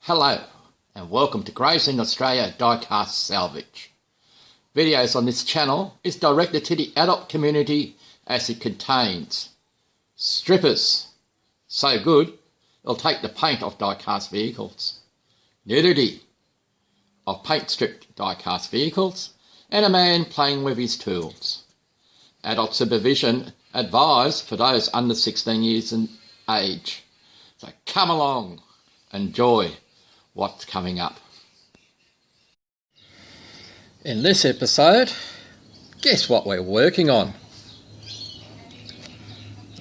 Hello and welcome to Gravesend Australia Diecast Salvage. Videos on this channel is directed to the adult community as it contains strippers, so good it'll take the paint off diecast vehicles, nudity of paint stripped diecast vehicles, and a man playing with his tools. Adult supervision advised for those under 16 years in age. So come along, enjoy what's coming up. In this episode, guess what we're working on?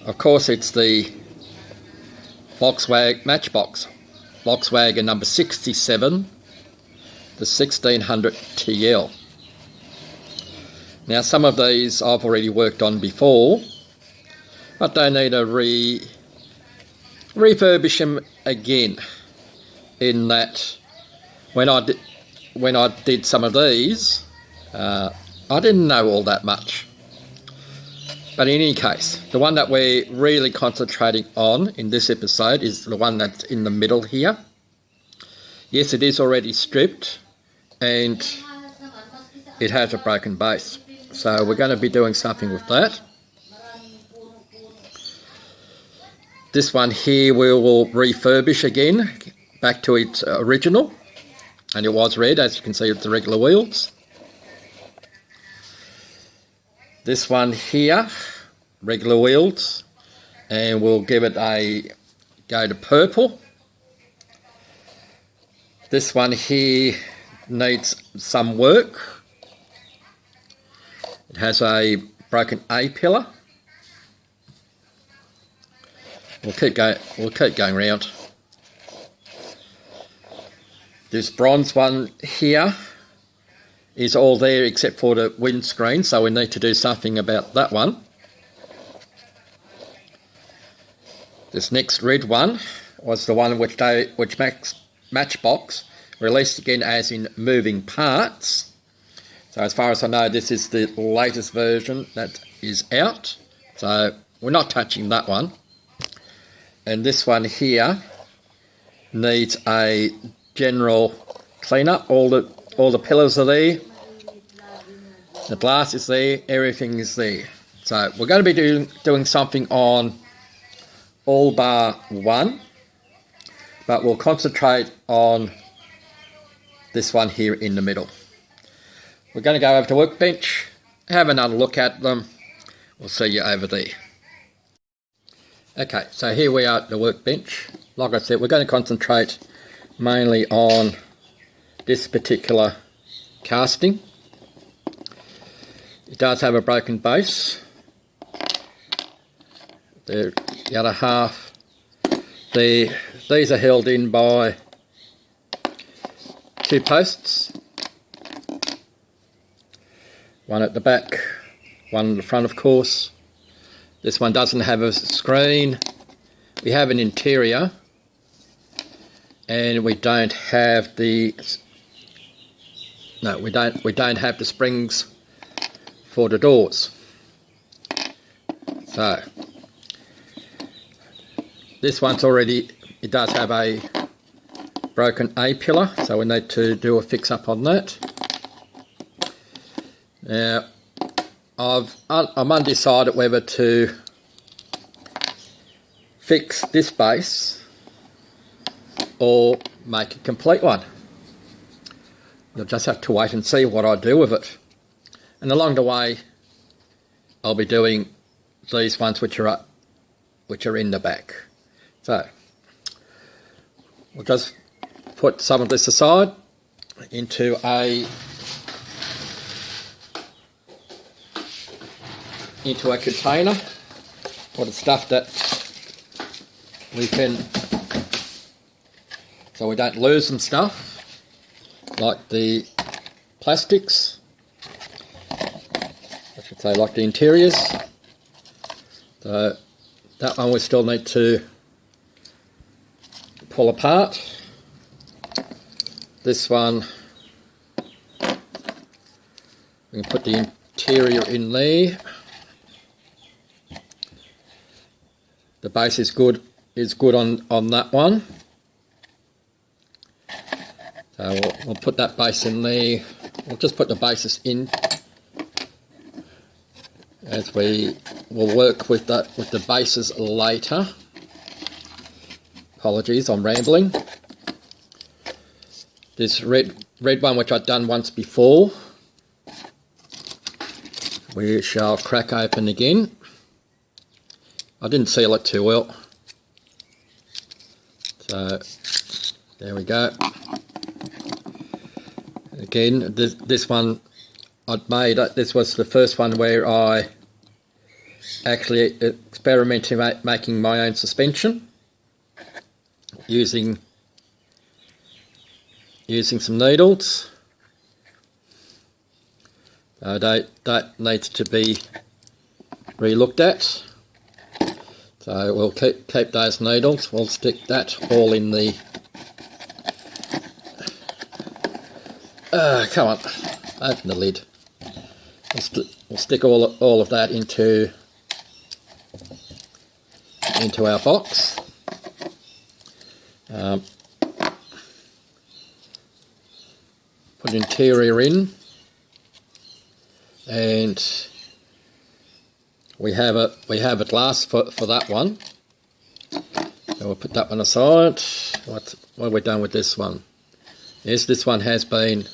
Of course, it's the Matchbox Volkswagen number 67, the 1600 TL. Now, some of these I've already worked on before, but they need to refurbish them again. In that, when I did some of these, I didn't know all that much. But in any case, the one that we're really concentrating on in this episode is the one that's in the middle here. Yes, it is already stripped, and it has a broken base. So we're going to be doing something with that. This one here we will refurbish again, back to its original, and it was red, as you can see with the regular wheels. This one here, regular wheels, and we'll give it a go to purple. This one here needs some work. It has a broken A-pillar. We'll keep going round. This bronze one here is all there except for the windscreen, so we need to do something about that one. This next red one was the one which Matchbox released again as in moving parts. So as far as I know, this is the latest version that is out, so we're not touching that one. And this one here needs a general clean-up. All the pillars are there, the glass is there, everything is there. So we're going to be doing something on all bar one, but we'll concentrate on this one here in the middle. We're going to go over to workbench, have another look at them. We'll see you over there. Okay, so here we are at the workbench. Like I said, we're going to concentrate mainly on this particular casting. It does have a broken base. The other half, these are held in by two posts. One at the back, one at the front, of course. This one doesn't have a screen. We have an interior, and we don't have the we don't have the springs for the doors. So this one's already, it does have a broken A-pillar, so we need to do a fix up on that. Now I'm undecided whether to fix this base or make a complete one. You'll just have to wait and see what I do with it. And along the way, I'll be doing these ones which are in the back. So we'll just put some of this aside into a container for the stuff that we can, so we don't lose some stuff like the plastics, I should say, like the interiors. So that one we still need to pull apart. This one we can put the interior in there. The base is good on that one. So we'll put that base in there. We'll just put the bases in as we will work with the bases later. Apologies, I'm rambling. This red one, which I've done once before, we shall crack open again. I didn't seal it too well, so there we go. Again, this one I'd made, this was the first one where I actually experimented making my own suspension using some needles. That needs to be re-looked at. So we'll keep those needles. We'll stick that all in the... come on, open the lid. We'll stick all of that into our box. Put interior in, and we have a glass for that one. So we'll put that one aside. What have we done with this one? Yes, this one has been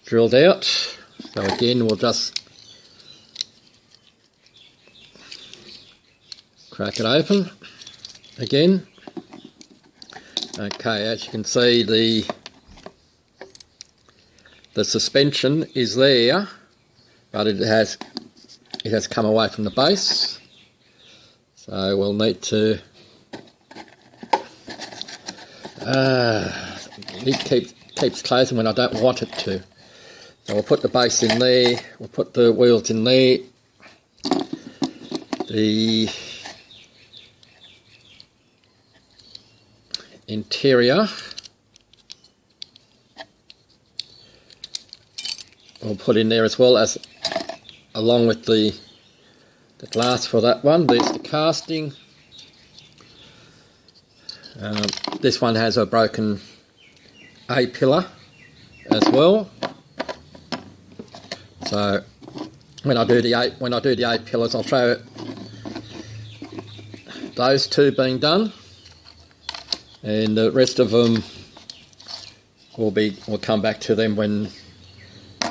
drilled out. So again, we'll just crack it open again. Okay, as you can see, the suspension is there, but it has come away from the base. So we'll need to it keeps closing when I don't want it to. So we'll put the base in there, we'll put the wheels in there, the interior we'll put in there as well, as along with the glass for that one. There's the casting. This one has a broken A-pillar as well. So when I do the A-pillars, I'll show those two being done, and the rest of them we'll come back to them when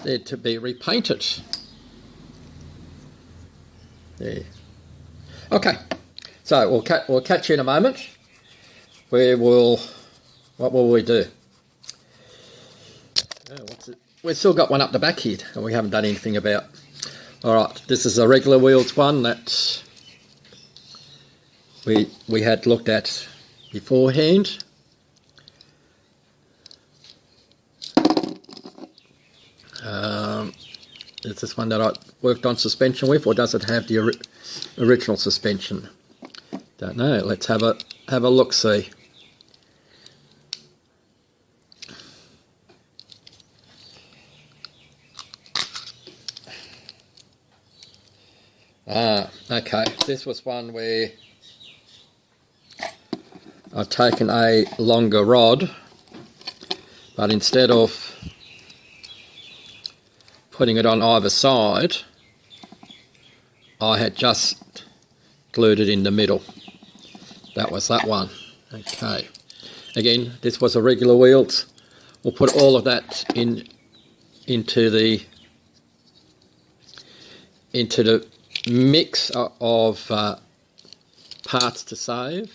they're to be repainted. There. Okay, so we'll catch you in a moment. What will we do? Oh, what's it? We've still got one up the back here, and we haven't done anything about. All right, this is a regular wheels one that we had looked at beforehand. Is this one that I worked on suspension with, or does it have the original suspension? Don't know. Let's have a look see. Okay. This was one where I've taken a longer rod, but instead of putting it on either side, I had just glued it in the middle. That was that one. Okay. Again, this was a regular wheels. We'll put all of that into the mix of parts to save.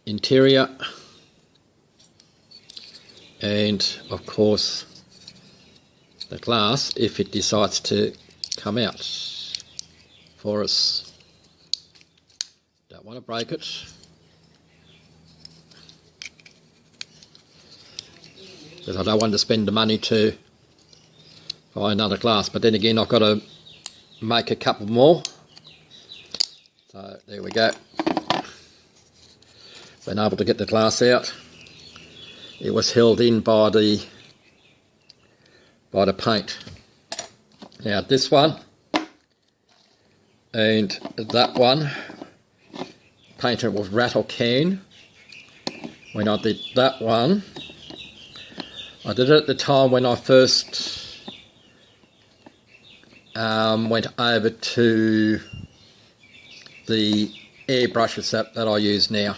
Interior, and of course the glass if it decides to come out for us. Don't want to break it. Because I don't want to spend the money to buy another glass, but then again I've got to make a couple more. So there we go. Been able to get the glass out. It was held in by the paint. Now this one and that one painted with rattle can when I did that one. I did it at the time when I first went over to the airbrushes that I use now,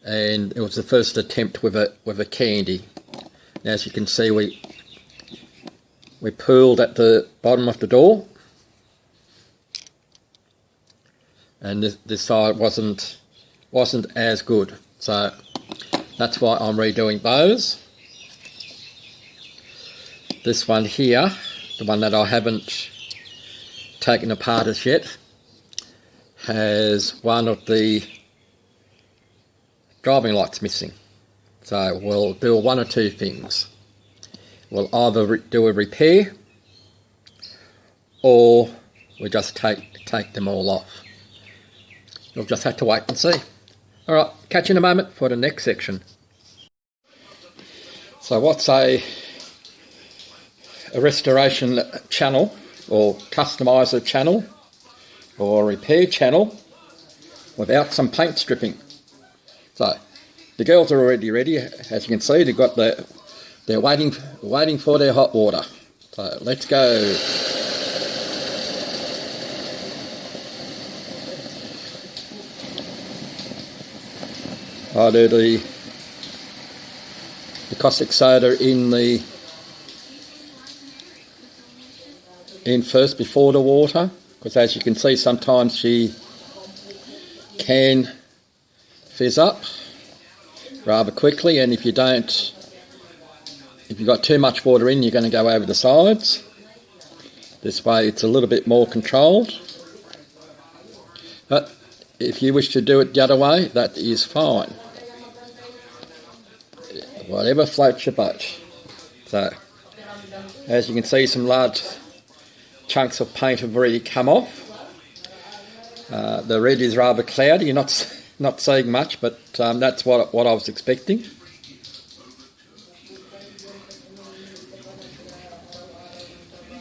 and it was the first attempt with a candy. Now, as you can see, we pooled at the bottom of the door, and this side wasn't as good, so that's why I'm redoing those. This one here, the one that I haven't taken apart as yet, has one of the driving lights missing. So we'll do one or two things. We'll either do a repair, or we just take them all off. You'll just have to wait and see. Alright, catch you in a moment for the next section. So what's a restoration channel, or customizer channel, or repair channel without some paint stripping? So the girls are already ready. As you can see, they've got they're waiting for their hot water. So let's go. I do the caustic soda in first before the water, because as you can see, sometimes she can fizz up rather quickly, and if you've got too much water in, you're going to go over the sides. This way it's a little bit more controlled, but if you wish to do it the other way, that is fine. Whatever floats your boat. So, as you can see, some large chunks of paint have already come off. The red is rather cloudy. You're not seeing much, but that's what I was expecting.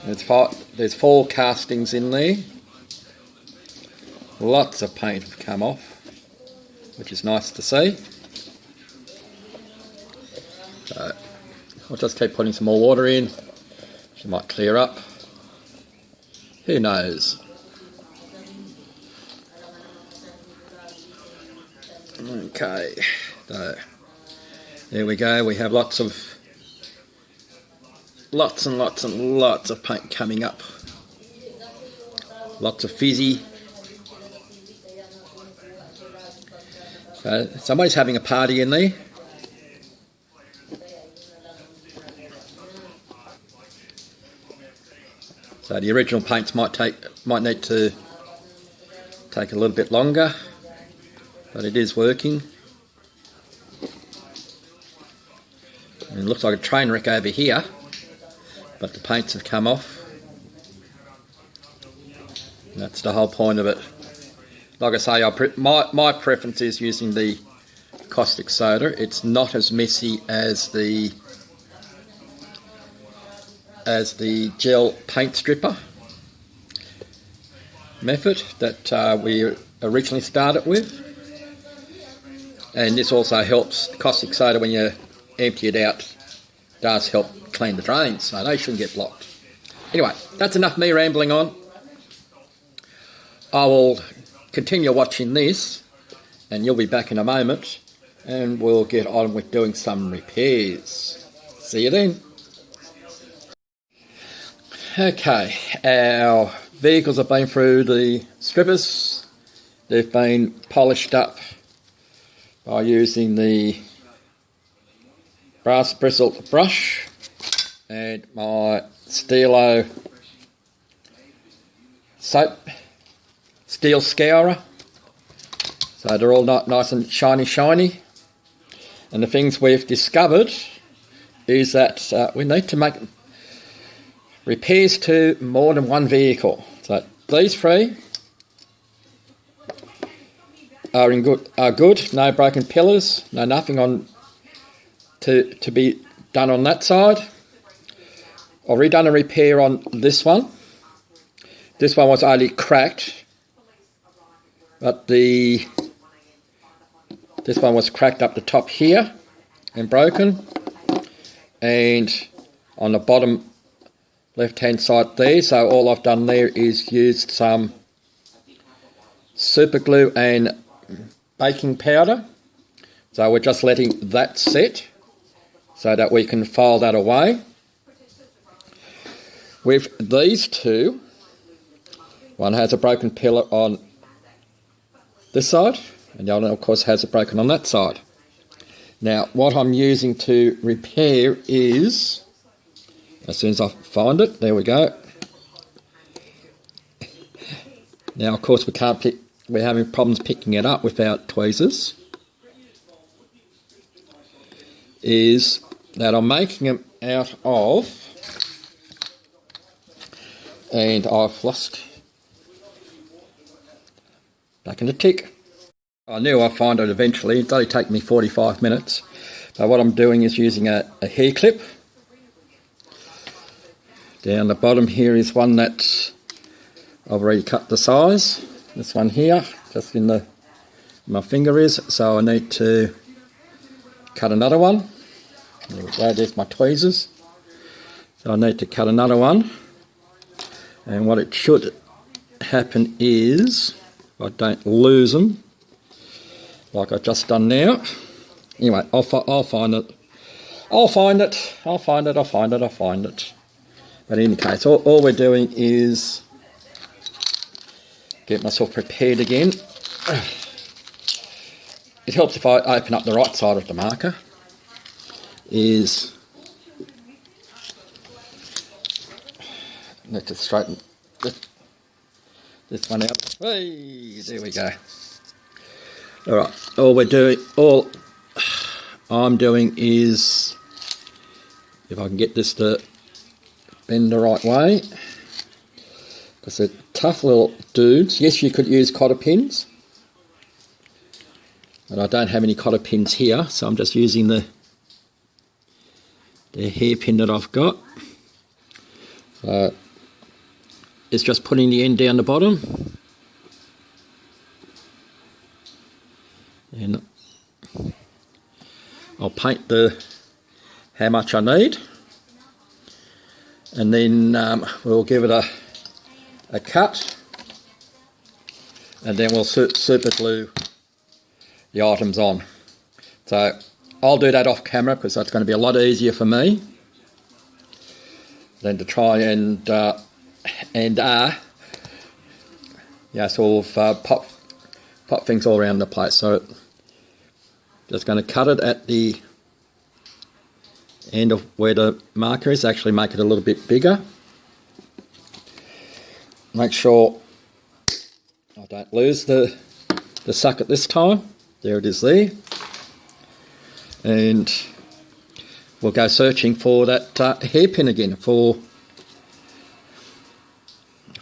There's 4 castings in there. Lots of paint have come off, which is nice to see. So I'll just keep putting some more water in. She might clear up. Who knows? Okay, so there we go. We have lots and lots of paint coming up. Lots of fizzy. So somebody's having a party in there. So the original paints might need to take a little bit longer, but it is working. And it looks like a train wreck over here, but the paints have come off. And that's the whole point of it. Like I say, my preference is using the caustic soda. It's not as messy as the gel paint stripper method that we originally started with. And this also helps. Caustic soda, when you empty it out, does help clean the drains, so they shouldn't get blocked. Anyway, that's enough me rambling on. I will continue watching this, and you'll be back in a moment, and we'll get on with doing some repairs. See you then. Okay, our vehicles have been through the strippers. They've been polished up by using the brass bristled brush and my Stilo steel scourer. So they're all nice and shiny. And the things we've discovered is that we need to make repairs to more than one vehicle. So these 3 are good. No broken pillars, no nothing on to be done on that side. I've redone a repair on this one. This one was only cracked, but the this one was cracked up the top here and broken, and on the bottom left hand side there. So all I've done there is used some super glue and baking powder. So we're just letting that set so that we can file that away. With these two, one has a broken pillar on this side, and the other of course has it broken on that side. Now what I'm using to repair is, as soon as I find it, there we go. Now of course we're having problems picking it up without tweezers. Is that I'm making them out of, and I've lost back in the tick. I knew I'd find it eventually. It'd only take me 45 minutes. But what I'm doing is using a hair clip. Down the bottom here is one that I've already cut the size. This one here, just in the my finger is. So I need to cut another one. There we go, there's my tweezers. So I need to cut another one. And what it should happen is, I don't lose them, like I've just done now. Anyway, I'll find it. I'll find it. But in any case, all we're doing is get myself prepared again. It helps if I open up the right side of the marker. Is need to straighten this one out. Hey, there we go. Alright, all I'm doing is, if I can get this to bend the right way, because they're tough little dudes. Yes, you could use cotter pins, but I don't have any cotter pins here, so I'm just using the hairpin that I've got. So it's just putting the end down the bottom, and I'll paint how much I need, and then we'll give it a cut, and then we'll super glue the items on. So I'll do that off camera because that's going to be a lot easier for me than to try and sort of pop things all around the place. So just going to cut it at the end of where the marker is, actually make it a little bit bigger. Make sure I don't lose the socket this time. There it is there. And we'll go searching for that hairpin again for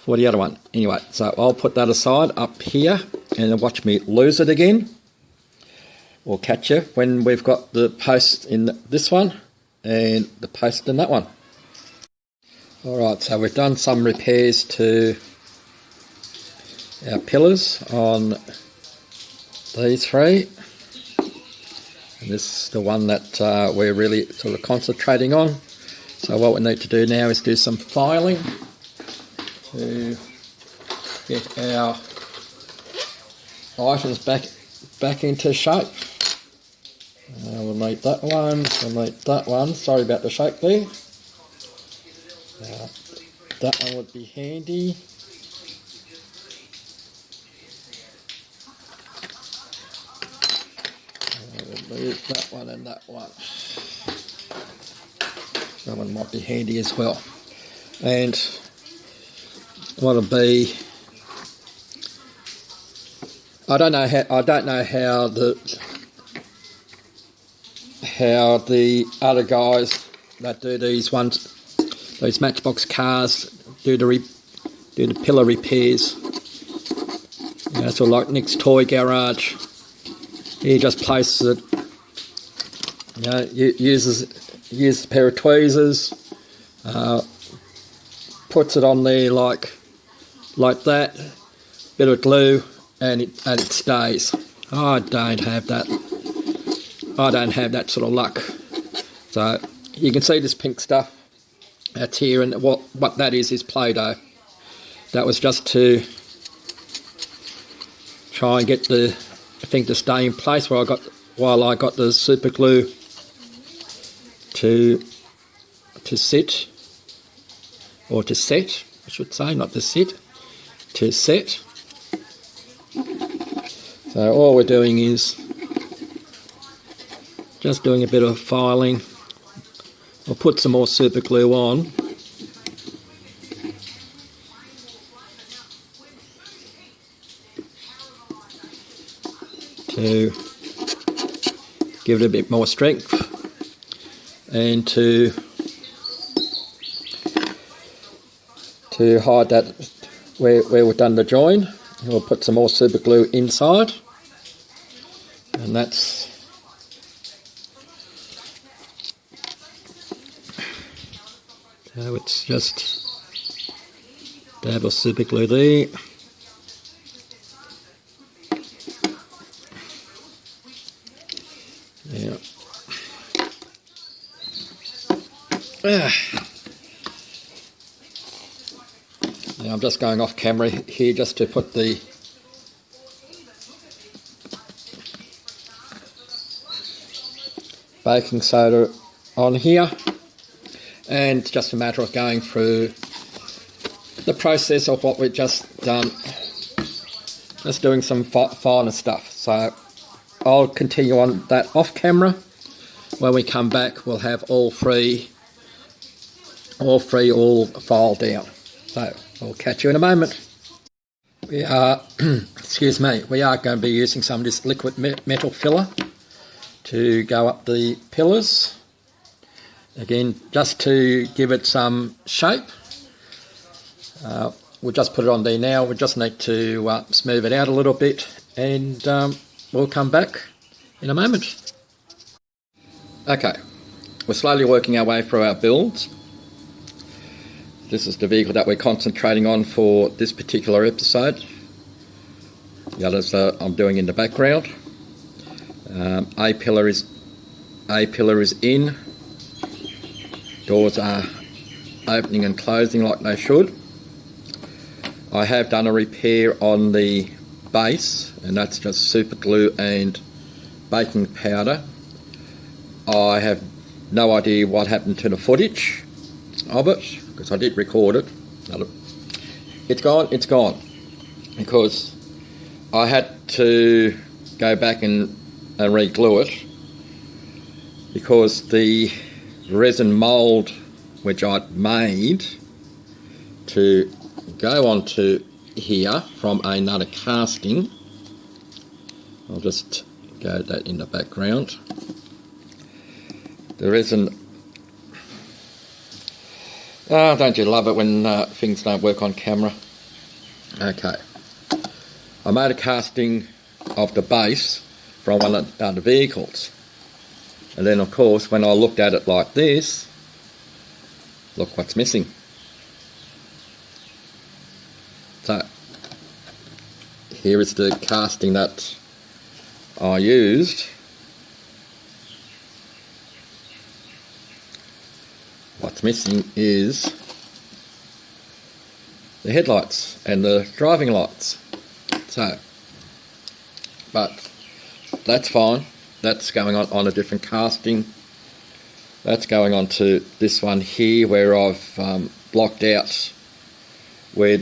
the other one. Anyway, so I'll put that aside up here and then watch me lose it again. We'll catch you when we've got the post in this one and the post in that one. Alright, so we've done some repairs to our pillars on these three. And this is the one that we're really sort of concentrating on. So what we need to do now is do some filing to get our items back into shape. We'll need that one, we'll need that one. Sorry about the shape there. That one would be handy. Use that one and that one. That one might be handy as well. And what'll be, I don't know how the other guys that do these Matchbox cars do the pillar repairs. Sort of like Nick's Toy Garage. He just places it, uses a pair of tweezers, puts it on there like that, bit of glue, and it stays. I don't have that I don't have that sort of luck. So you can see this pink stuff that's here, and what that is Play-Doh. That was just to try and get the thing to stay in place while I got the super glue to sit, or to set, I should say, not to sit, to set. So all we're doing is just doing a bit of filing. I'll put some more super glue on. To give it a bit more strength, and to hide that where we've done the join. We'll put some more super glue inside, and that's so it's just dab of super glue there. Yeah. Now I'm just going off camera here just to put the baking soda on here, and it's just a matter of going through the process of what we've just done, just doing some finer stuff. So I'll continue on that off camera. When we come back, we'll have all three all filed down. So I'll catch you in a moment. We are, excuse me, we are going to be using some of this liquid metal filler to go up the pillars. Again, just to give it some shape. We'll just put it on there now. We just need to smooth it out a little bit, and we'll come back in a moment. Okay, we're slowly working our way through our builds. This is the vehicle that we're concentrating on for this particular episode. The others I'm doing in the background. A pillar is in. Doors are opening and closing like they should. I have done a repair on the base, and that's just super glue and baking powder. I have no idea what happened to the footage of it, because I did record it. It's gone, because I had to go back and re-glue it, because the resin mould which I'd made to go onto here from another casting, I'll just go that in the background. The resin, don't you love it when things don't work on camera? Okay, I made a casting of the base from one of the vehicles, and then of course when I looked at it like this, look what's missing. So here is the casting that I used. What's missing is the headlights and the driving lights. So, but that's fine. That's going on a different casting. That's going on to this one here, where I've blocked out where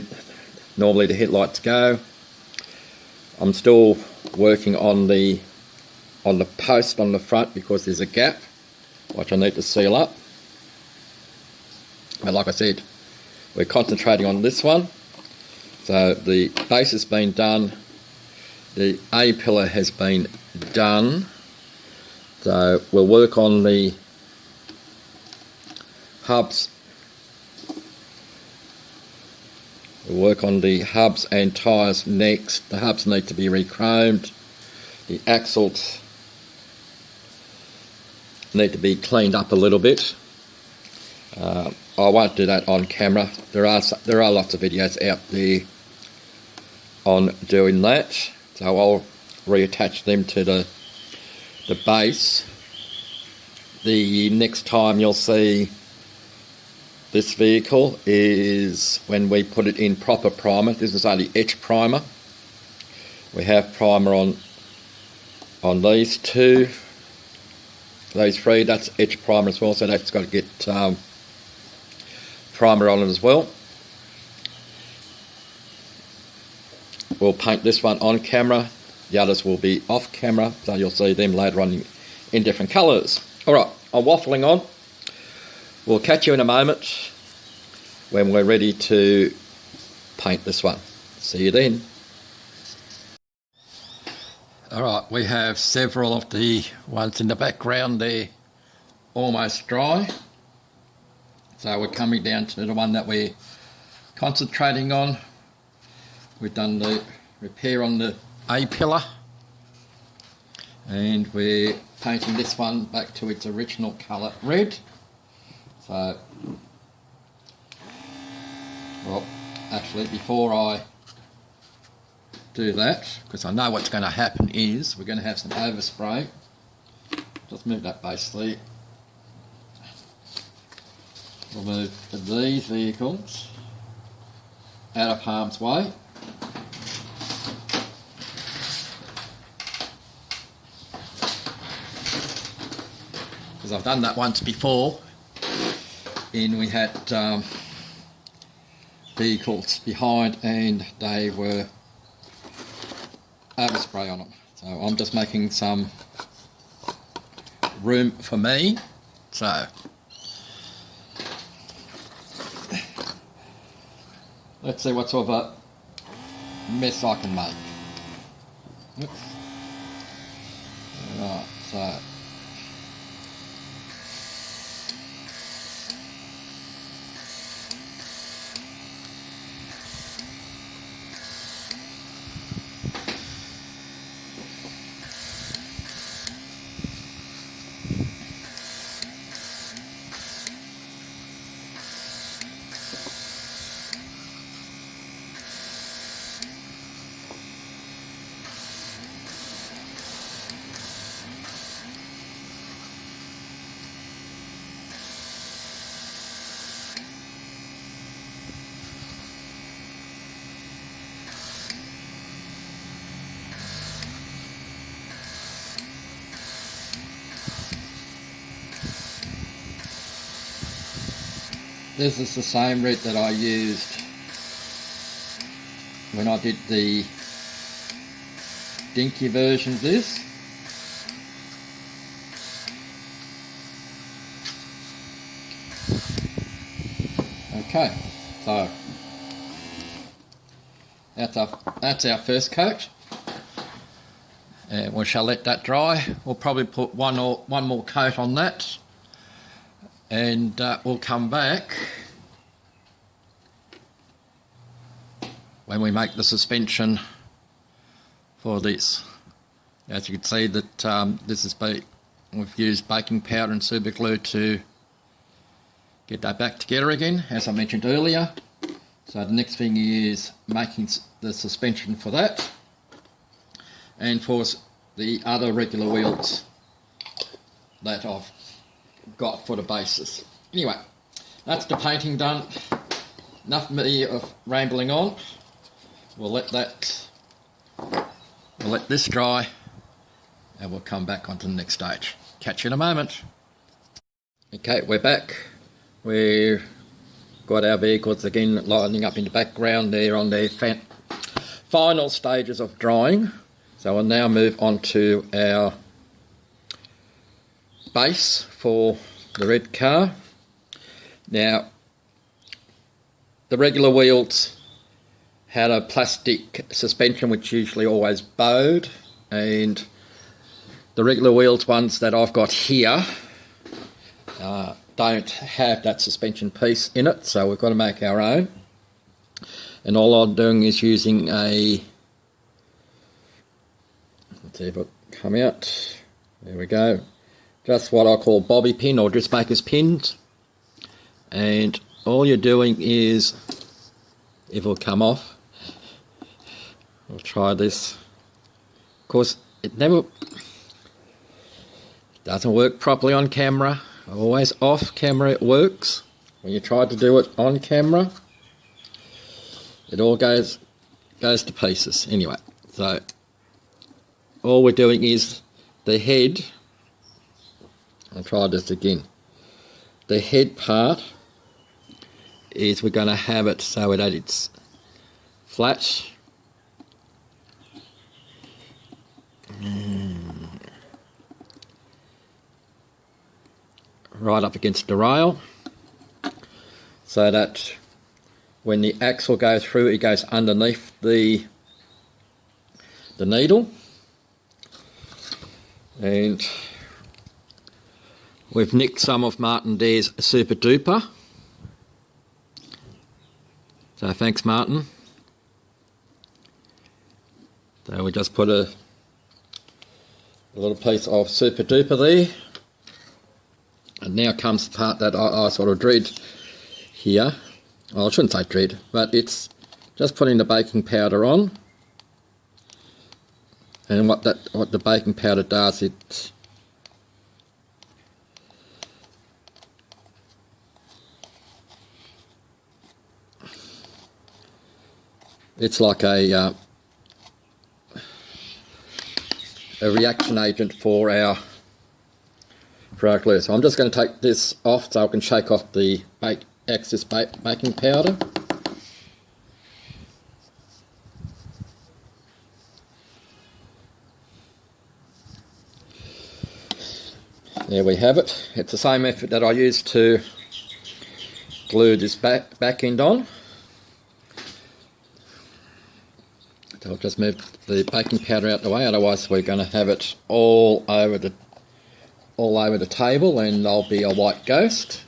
normally the headlights go. I'm still working on the post on the front, because there's a gap which I need to seal up. But like I said, we're concentrating on this one. So the base has been done, the A pillar has been done, so we'll work on the hubs. We'll work on the hubs and tyres next. The hubs need to be re-chromed. The axles need to be cleaned up a little bit. I won't do that on camera. There are lots of videos out there on doing that, so I'll reattach them to the base, the next time you'll see this vehicle is when we put it in proper primer. This is only etch primer. We have primer on these two, these three, that's etch primer as well, so that's got to get primer on it as well. We'll paint this one on camera, the others will be off camera, so you'll see them later on in different colours. Alright, I'm waffling on. We'll catch you in a moment when we're ready to paint this one. See you then. Alright, we have several of the ones in the background there almost dry. So we're coming down to the one that we're concentrating on. We've done the repair on the A-pillar. And we're painting this one back to its original colour, red. So, well, actually before I do that, because I know what's going to happen is we're going to have some overspray. Just move that base there. We'll move these vehicles out of harm's way. Because I've done that once before, and we had vehicles behind and they were overspray on them. So I'm just making some room for me. So let's see what sort of a mess I can make. Oops. Right, so this is the same red that I used when I did the Dinky version of this. Okay, so that's our first coat, and we shall let that dry. We'll probably put one more coat on that, and we'll come back when we make the suspension for this. As you can see that we've used baking powder and super glue to get that back together again, as I mentioned earlier. So the next thing is making the suspension for that, and for the other regular wheels that I've got for the bases. Anyway, that's the painting done. Enough of me of rambling on. We'll let this dry, and we'll come back onto the next stage. Catch you in a moment. Okay, we're back. We've got our vehicles again lining up in the background there on their final stages of drying. So I'll now move on to our base for the red car. Now, the regular wheels had a plastic suspension which usually always bowed, and the regular wheels ones that I've got here don't have that suspension piece in it, so we've got to make our own. And all I'm doing is using a, let's see if it'll come out, there we go, just what I call bobby pin or dressmaker's pins, and all you're doing is, if it'll come off, I'll try this. Of course, it never, Doesn't work properly on camera. Always off camera it works. When you try to do it on camera, it all goes to pieces. Anyway, so all we're doing is the head. I'll try this again. The head part is we're going to have it so that it's flat. Right up against the rail, so that when the axle goes through, it goes underneath the needle. And we've nicked some of Martin Dare's Super Duper. So thanks, Martin. So we just put a little piece of Super Duper there. And now comes the part that I sort of dread here. Well, I shouldn't say dread, but it's just putting the baking powder on. And what the baking powder does, it's like a reaction agent for our glue. So I'm just going to take this off so I can shake off the excess baking powder. There we have it. It's the same method that I used to glue this back end on. So I'll just move the baking powder out the way, otherwise we're going to have it all over the table and there'll be a white ghost.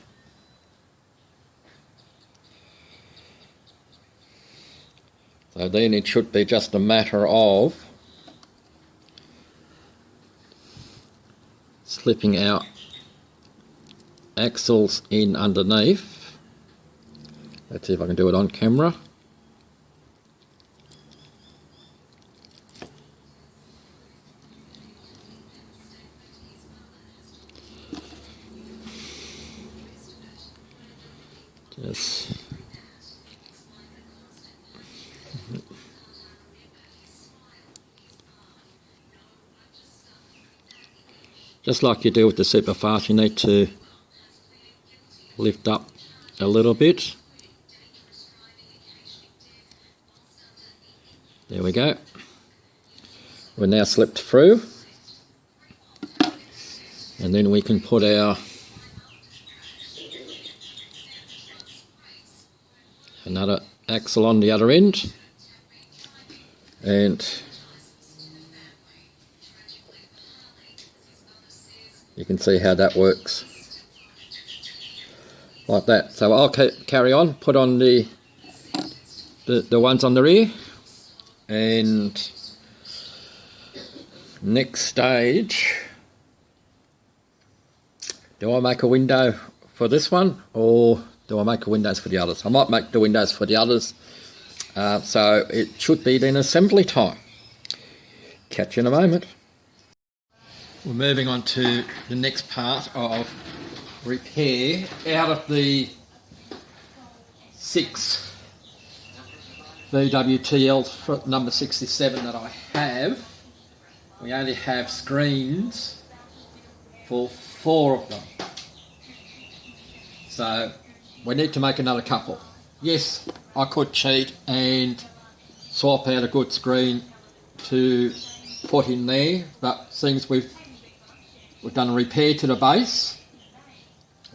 So then it should be just a matter of slipping our axles in underneath. Let's see if I can do it on camera. Just like you do with the superfast, you need to lift up a little bit. There we go. We're now slipped through, and then we can put another axle on the other end, and you can see how that works, like that. So I'll carry on, put on the ones on the rear, and next stage, do I make a window for this one, or do I make the windows for the others? I might make the windows for the others, so it should be then assembly time. Catch you in a moment. We're moving on to the next part of repair. Out of the 6 VW number 67 that I have, we only have screens for 4 of them. So we need to make another couple. Yes, I could cheat and swap out a good screen to put in there, but since we've done a repair to the base,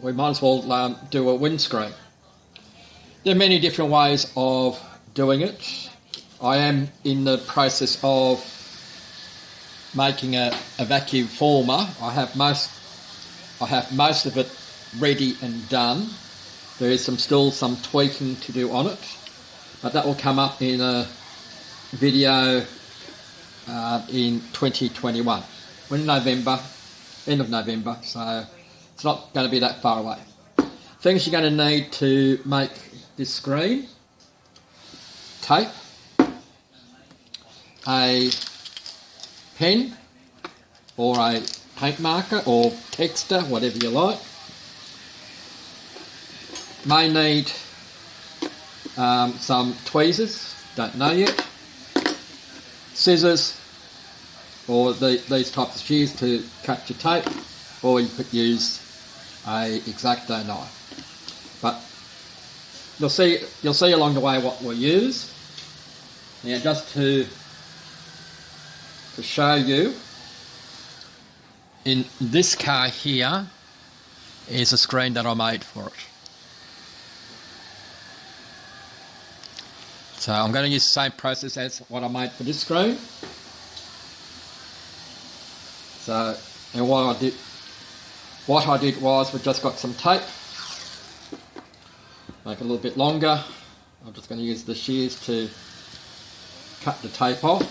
we might as well do a windscreen. There are many different ways of doing it. I am in the process of making a vacuum former. I have most of it ready and done. There is still some tweaking to do on it, but that will come up in a video in 2021. We're in November, end of November, so it's not going to be that far away. Things you're going to need to make this screen: tape, a pen or a paint marker or texture, whatever you like. May need some tweezers, don't know yet. Scissors, or these types of shears to cut your tape, or you could use a X-Acto knife. But you'll see along the way what we'll use. Now, just to show you, in this car here is a screen that I made for it. So I'm going to use the same process as what I made for this screen. So, and what I did was we just got some tape, make it a little bit longer. I'm just going to use the shears to cut the tape off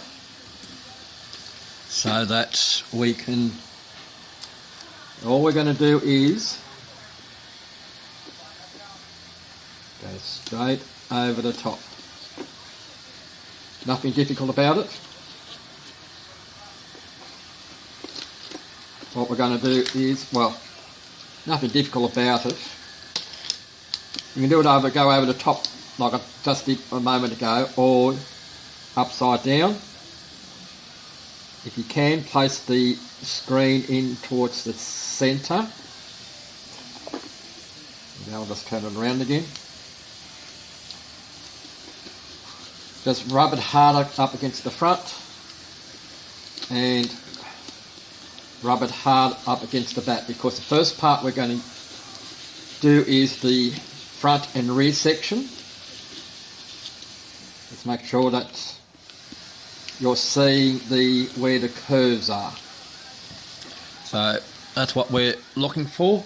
so that we can, all we're going to do is go straight over the top. Nothing difficult about it. What we're going to do is, well, nothing difficult about it. You can do it go over the top like I just did a moment ago, or upside down. If you can, place the screen in towards the centre. Now I'll just turn it around again. Just rub it harder up against the front and rub it hard up against the back, because the first part we're going to do is the front and rear section. Let's make sure that you're seeing where the curves are. So that's what we're looking for.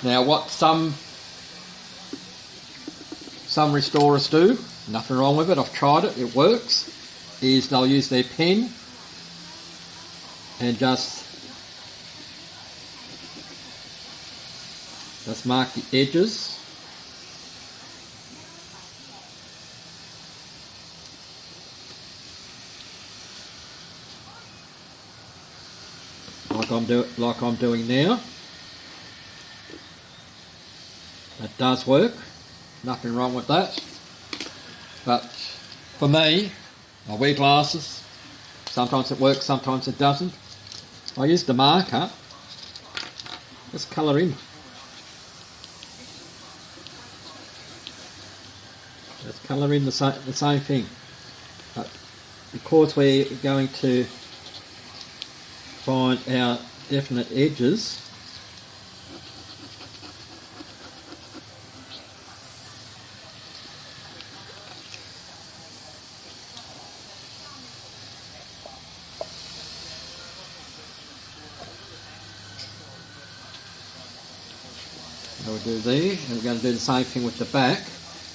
Now, what some restorers do, nothing wrong with it, I've tried it, it works, is they'll use their pen and just mark the edges. Like I'm doing now. That does work, nothing wrong with that. But for me, I wear glasses, sometimes it works, sometimes it doesn't. I use the marker, just colour in. Just colour in the same thing. But because we're going to find our definite edges, we'll do there, and we're going to do the same thing with the back.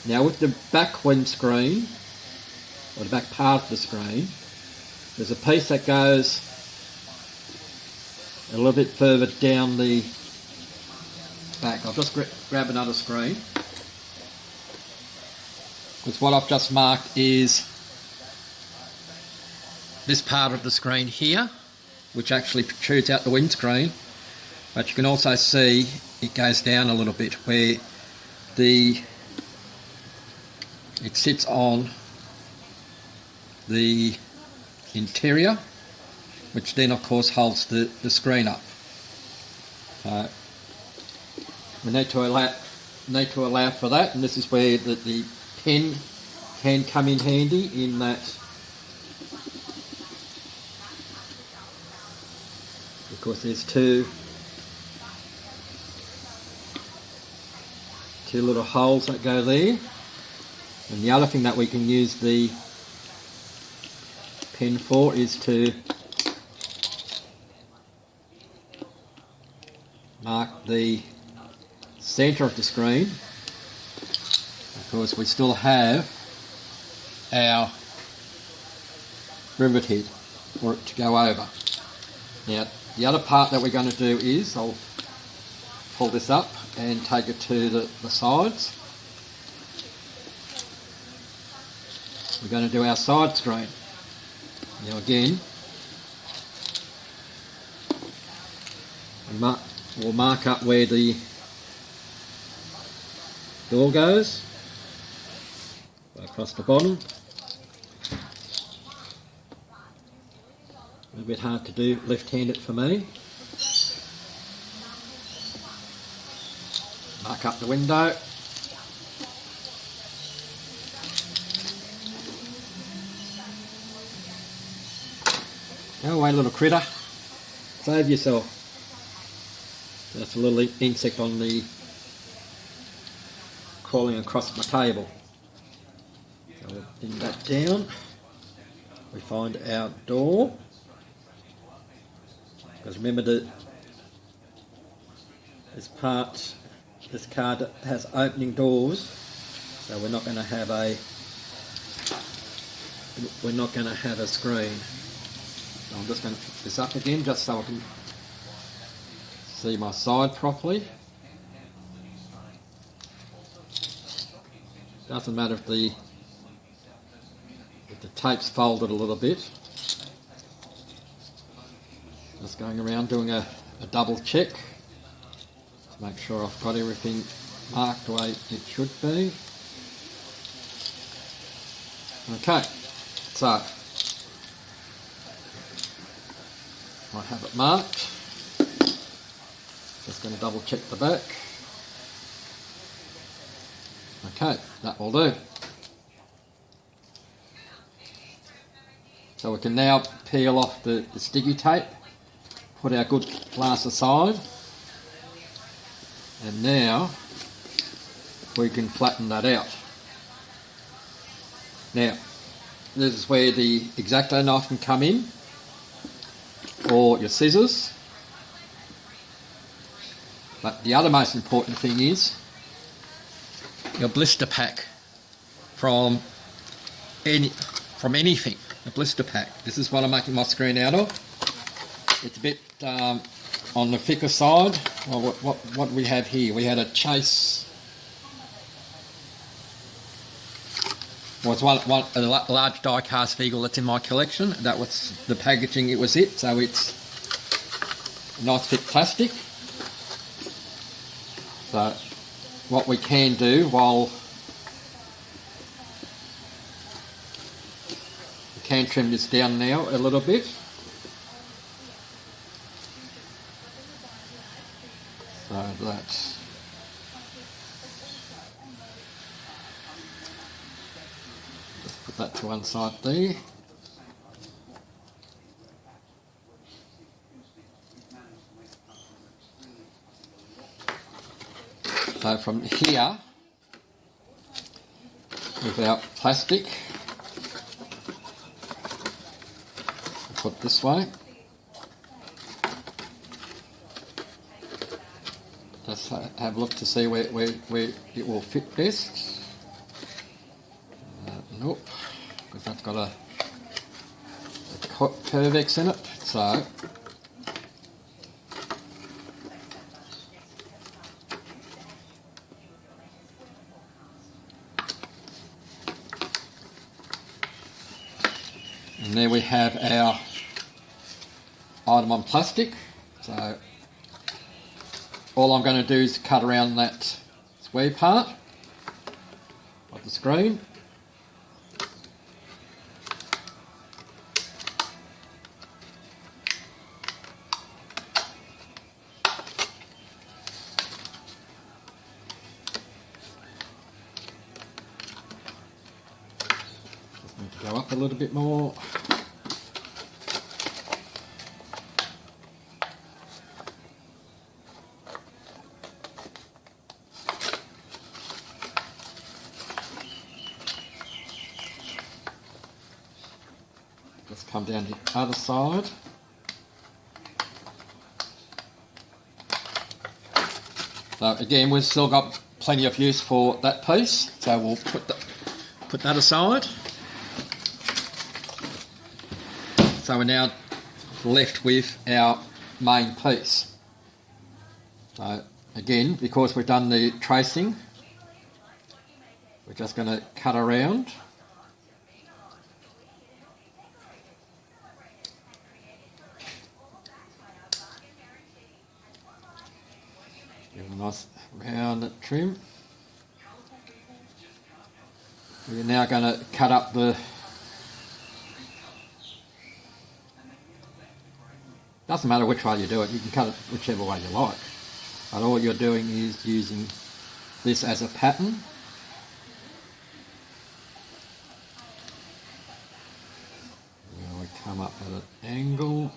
Now with the back windscreen, or the back part of the screen, there's a piece that goes a little bit further down the back. I'll just grab another screen, because what I've just marked is this part of the screen here, which actually protrudes out the windscreen, but you can also see it goes down a little bit where it sits on the interior, which then of course holds the screen up. We need to allow for that, and this is where the pen can come in handy, in that because there's two little holes that go there. And the other thing that we can use the pen for is to mark the centre of the screen, because we still have our rivet head for it to go over. Now, the other part that we're going to do is, I'll pull this up and take it to the sides. We're going to do our side screen. Now again, And we'll mark up where the door goes. Across the bottom. A bit hard to do left-handed for me. Mark up the window. Go away, little critter. Save yourself. That's a little insect on the crawling across my table. So we'll bring that down. We find our door. Because remember that this car has opening doors, so we're not going to have a screen. So I'm just going to pick this up again just so I can see my side properly. Doesn't matter if the tape's folded a little bit. Just going around doing a double check to make sure I've got everything marked the way it should be. Okay, so I have it marked. Just going to double check the back. Okay, that will do. So we can now peel off the sticky tape, put our good glass aside, and now we can flatten that out. Now, this is where the X-Acto knife can come in, or your scissors. But the other most important thing is your blister pack from anything. A blister pack. This is what I'm making my screen out of. It's a bit on the thicker side. Well, what do we have here? We had a Chase. Well, it's a large die-cast Vehicle that's in my collection. That was the packaging. It was it. So it's nice thick plastic. So what we can do while we can trim this down now a little bit. So that's just put that to one side there. So from here, without plastic, put this way. Just have a look to see where it will fit best. Nope, because that's got a Curvex in it. So and there we have our item on plastic. So all I'm going to do is cut around that square part of the screen. Just need to go up a little bit more. Just come down the other side. So again, we've still got plenty of use for that piece, so we'll put that aside. So we're now left with our main piece. So again, because we've done the tracing, we're just going to cut around. Give it a nice round trim. We're now going to cut up the... Doesn't matter which way you do it, you can cut it whichever way you like. But all you're doing is using this as a pattern. Now we come up at an angle.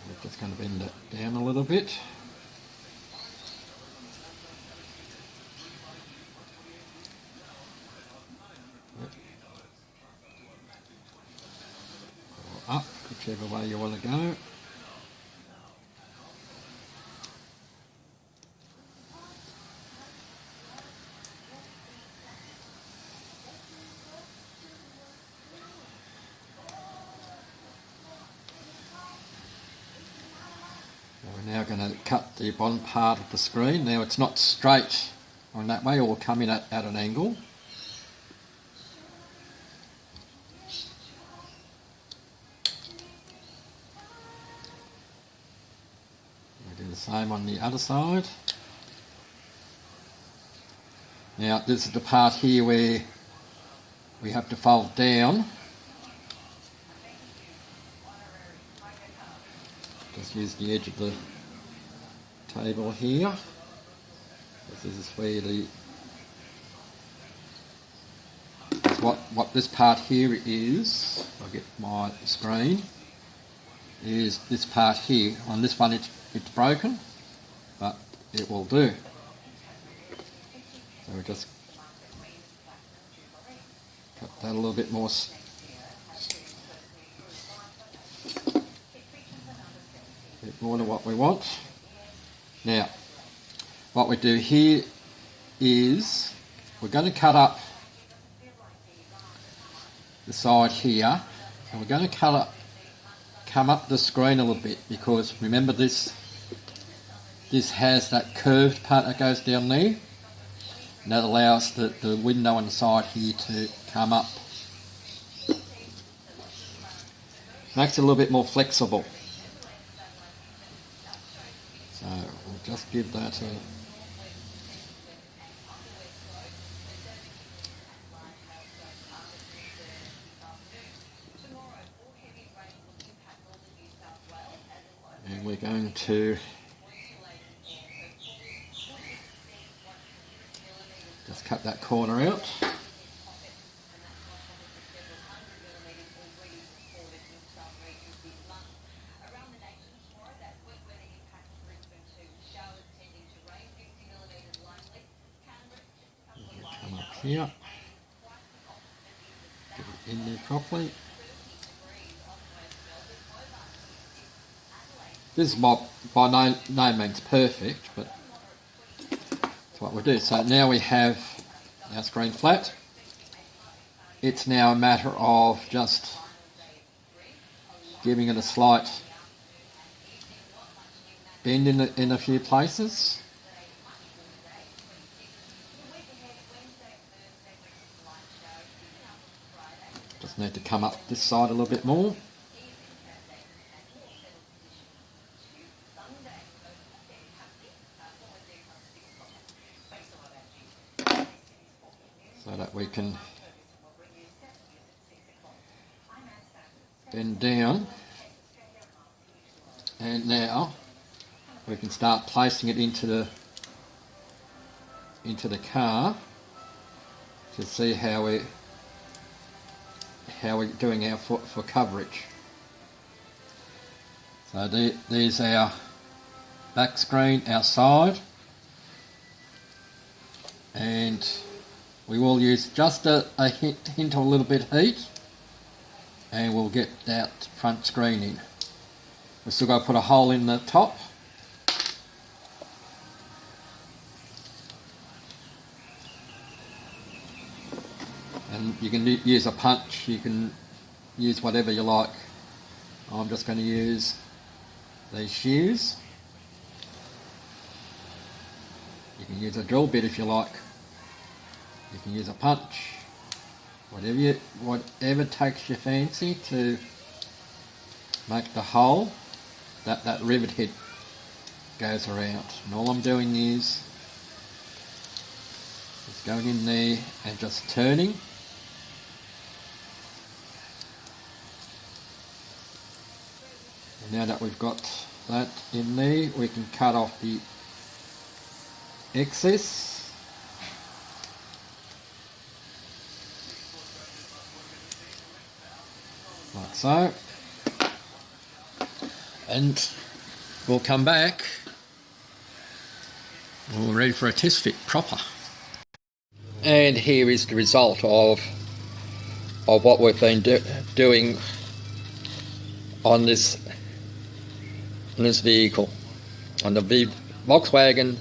We're just going to bend it down a little bit. Up, whichever way you want to go. We're now going to cut the bottom part of the screen. Now it's not straight on that way, it will come in at an angle. Do the same on the other side. Now this is the part here where we have to fold down. Just use the edge of the table here. This is where the what this part here is. I'll get my screen. Is this part here. On this one it's broken, but it will do. So we just cut that a little bit more. Bit more than what we want. Now, what we do here is we're going to cut up the side here, and we're going to come up the screen a little bit, because remember this has that curved part that goes down there, and that allows the window on the side here to come up. Makes it a little bit more flexible. So we'll just give that a... And we're going to just cut that corner out. Come up here, get it in there properly. This is by no means perfect, but that's what we do. So now we have our screen flat. It's now a matter of just giving it a slight bend in a few places. Just need to come up this side a little bit more. So that we can bend down, and now we can start placing it into the car to see how we're doing our for coverage. So there's our back screen, our side, and we will use just a hint of a little bit of heat, and we'll get that front screen in. We've still got to put a hole in the top. And you can use a punch, you can use whatever you like. I'm just going to use these shears. can use a drill bit if you like. You can use a punch. Whatever takes your fancy to make the hole that rivet head goes around. And all I'm doing is going in there and just turning. And now that we've got that in there, we can cut off the excess. Like so. And we'll come back and we're ready for a test fit proper. And here is the result of what we've been doing on this vehicle, on the Volkswagen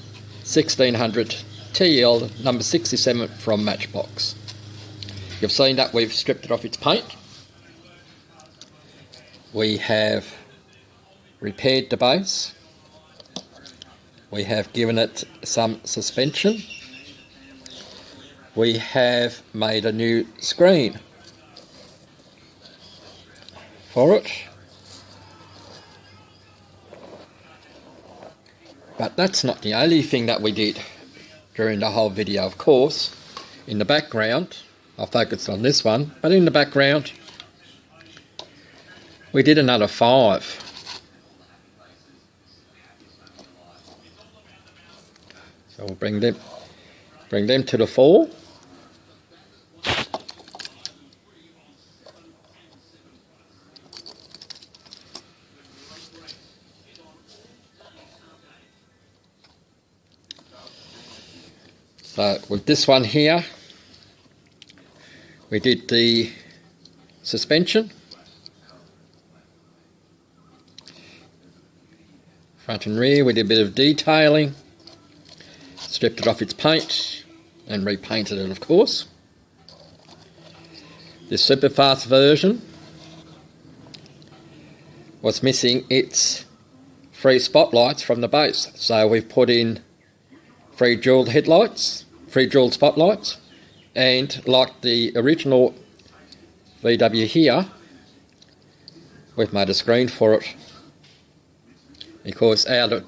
1600 TL number 67 from Matchbox. You've seen that we've stripped it off its paint. We have repaired the base. We have given it some suspension. We have made a new screen for it. But that's not the only thing that we did during the whole video, of course. In the background, I'll focus on this one, but in the background we did another 5. So we'll bring them to the fore. So with this one here, we did the suspension, front and rear. We did a bit of detailing, stripped it off its paint and repainted it, of course. This superfast version was missing its 3 spotlights from the base, so we've put in 3 jewelled headlights, 3 jewelled spotlights, and like the original VW here, we've made a screen for it, because out of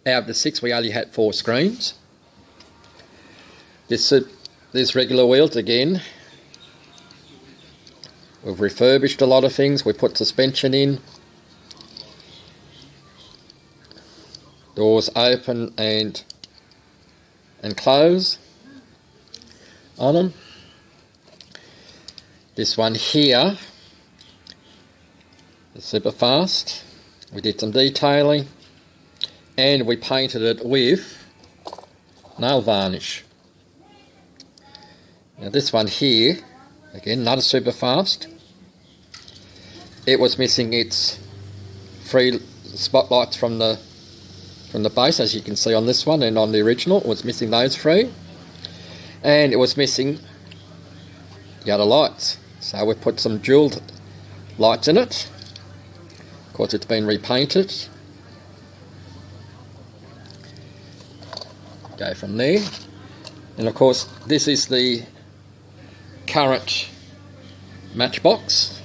the 6 we only had 4 screens. This regular wheels again, we've refurbished a lot of things. We put suspension in, doors open and close on them. This one here, the superfast, we did some detailing and we painted it with nail varnish. Now this one here, again not a superfast, it was missing its 3 spotlights from the base, as you can see on this one, and on the original it was missing those 3, and it was missing the other lights, so we put some jewelled lights in it. Of course it's been repainted. Go from there, and of course this is the current Matchbox,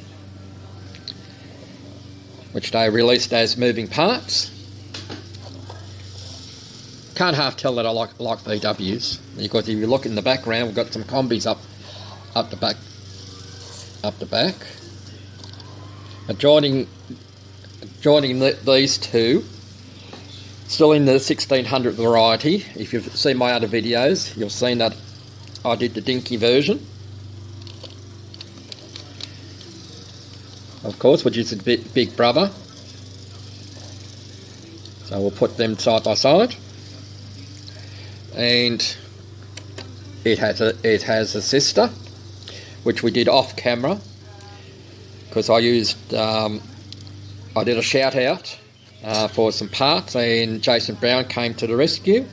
which they released as moving parts. Can't half tell that I like VWs, because if you look in the background, we've got some combis up the back. Joining these two, still in the 1600 variety. If you've seen my other videos, you've seen that I did the Dinky version, of course, which is a big brother. So we'll put them side by side, and it has a sister, which we did off camera, because I did a shout out for some parts, and Jason Brown came to the rescue,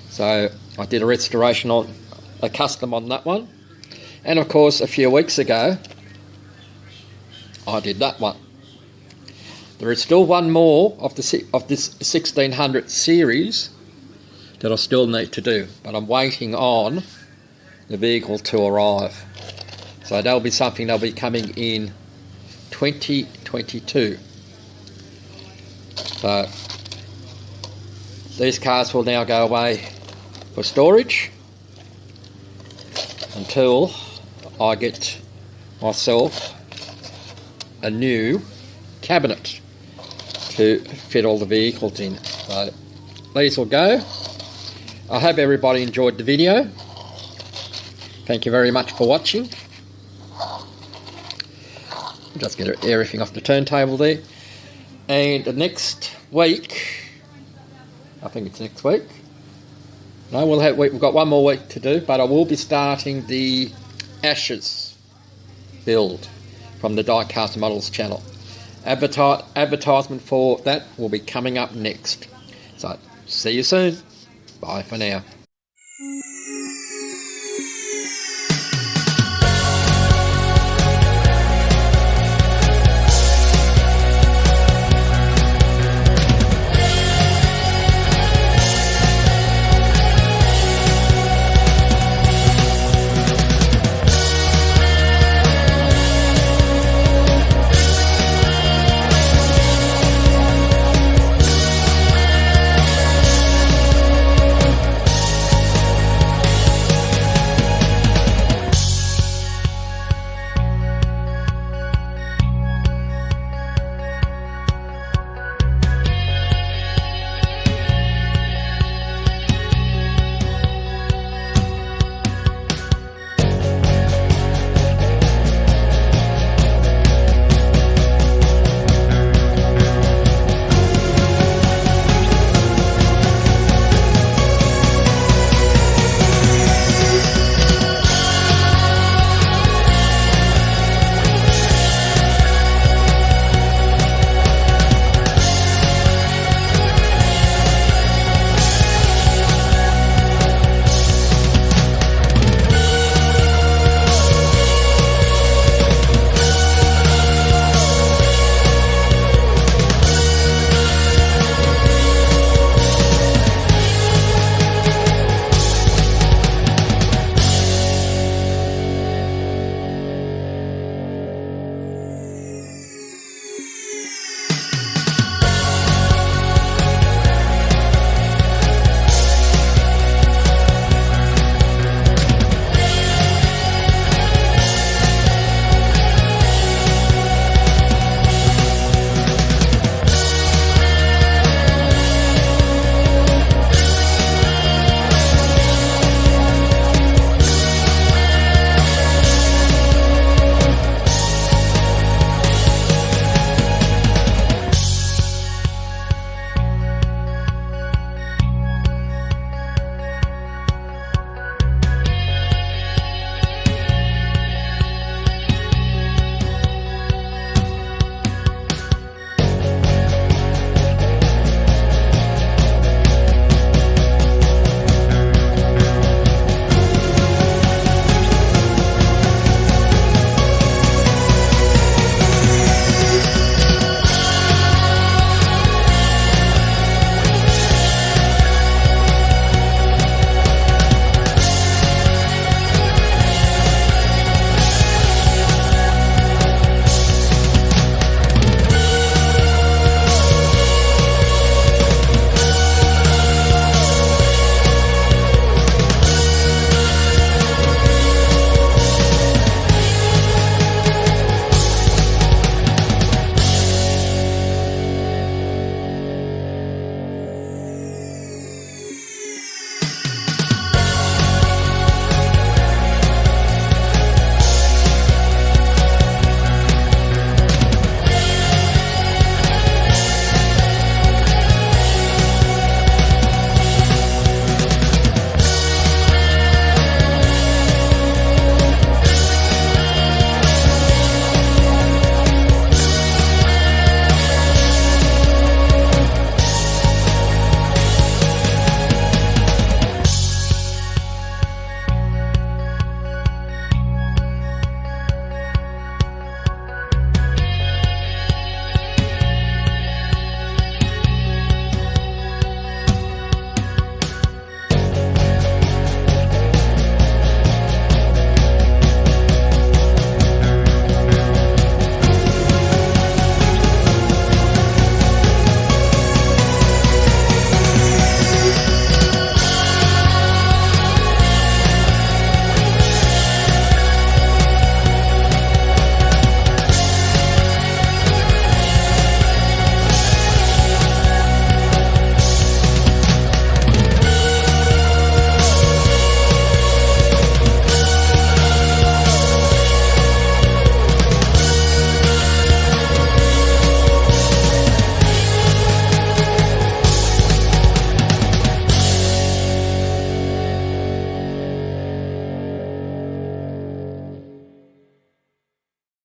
so I did a restoration on a custom on that one. And of course a few weeks ago I did that one. There is still one more of this 1600 series that I still need to do, but I'm waiting on the vehicle to arrive. So that'll be something that'll be coming in 2022. So these cars will now go away for storage until I get myself a new cabinet to fit all the vehicles in. So these will go. I hope everybody enjoyed the video. Thank you very much for watching. Just get everything off the turntable there. And the next week, I think it's next week. No, we've got one more week to do, but I will be starting the AUSSIE build from the Diecast Models channel. Advertisement for that will be coming up next. So, see you soon. Bye for now.